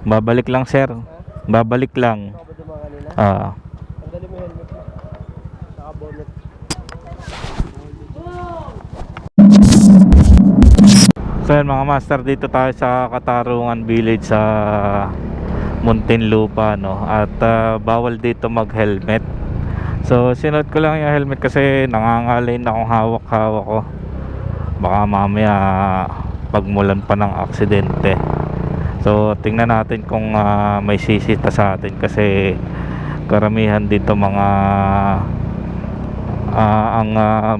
Babalik lang sir. Babalik lang. Ako ba dumaan kanina? Ah. Tanggalin mo yung helmet mo. Saka bonnet. So yan mga master, dito tayo sa Katarungan Village sa Muntinlupa, no? At bawal dito mag helmet. So sinuot ko lang yung helmet kasi nangangalay na akong hawak-hawak ko. Baka mamaya pagmulan pa ng aksidente. So tingnan natin kung may sisita sa atin kasi karamihan dito mga ang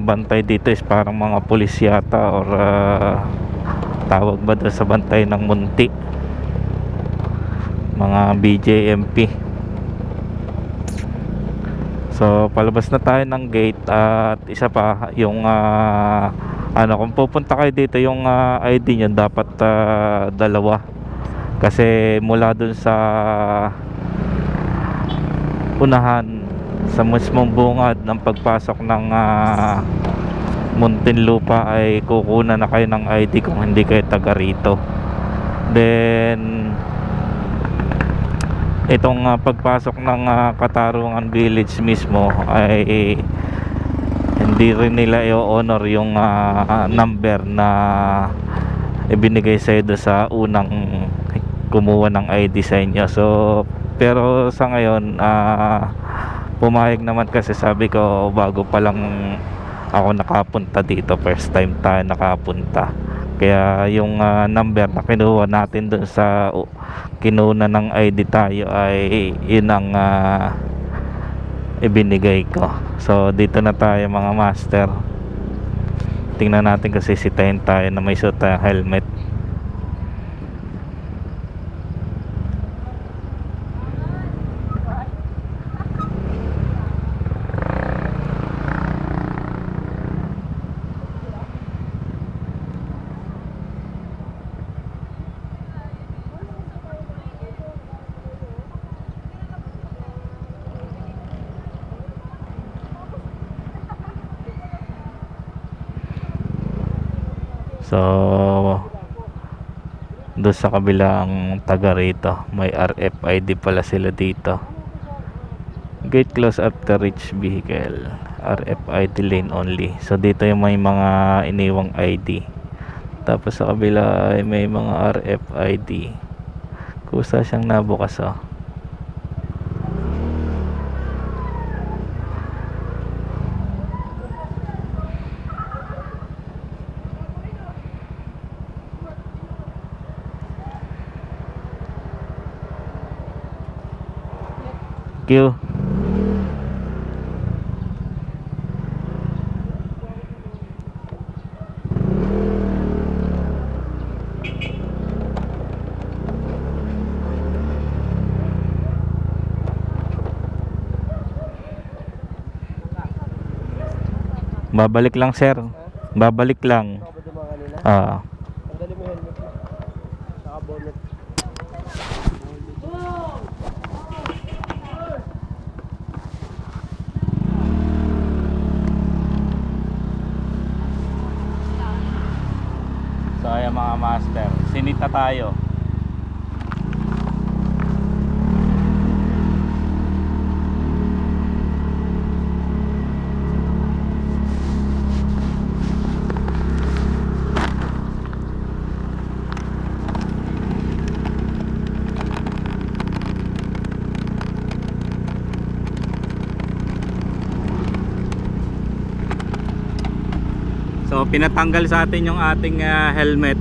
bantay dito is parang mga pulis yata or tawag ba doon sa bantay ng munti, mga BJMP. So palabas na tayo ng gate at isa pa yung kung pupunta kayo dito yung ID nyo dapat dalawa kasi mula dun sa unahan sa mismong bungad ng pagpasok ng Muntinlupa ay kukunan na kayo ng ID kung hindi kayo taga rito. Then itong pagpasok ng Katarungan Village mismo ay hindi rin nila i-honor yung number na ibinigay sa iyo sa unang kumuha ng ID sa inyo. So pero sa ngayon pumayag naman kasi sabi ko bago pa lang ako nakapunta dito, first time tayo nakapunta, kaya yung number na kinuha natin dun sa kinuna ng ID tayo ay yun ang ibinigay ko. So dito na tayo mga master, tingnan natin kasi sitahin tayo na may suot tayong helmet. So doon sa kabilang taga rito may RFID pala sila dito. Gate close after reach vehicle, RFID lane only. So dito yung may mga iniwang ID, tapos sa kabila ay may mga RFID. Kusa siyang nabukas oh. Q. Babalik lang sir. Babalik lang. Ako ba dumaan kanina? Ah. Tanggalin mo yung helmet mo. Saka bonnet. So ayan mga master, sinita tayo. So pinatanggal sa atin yung ating helmet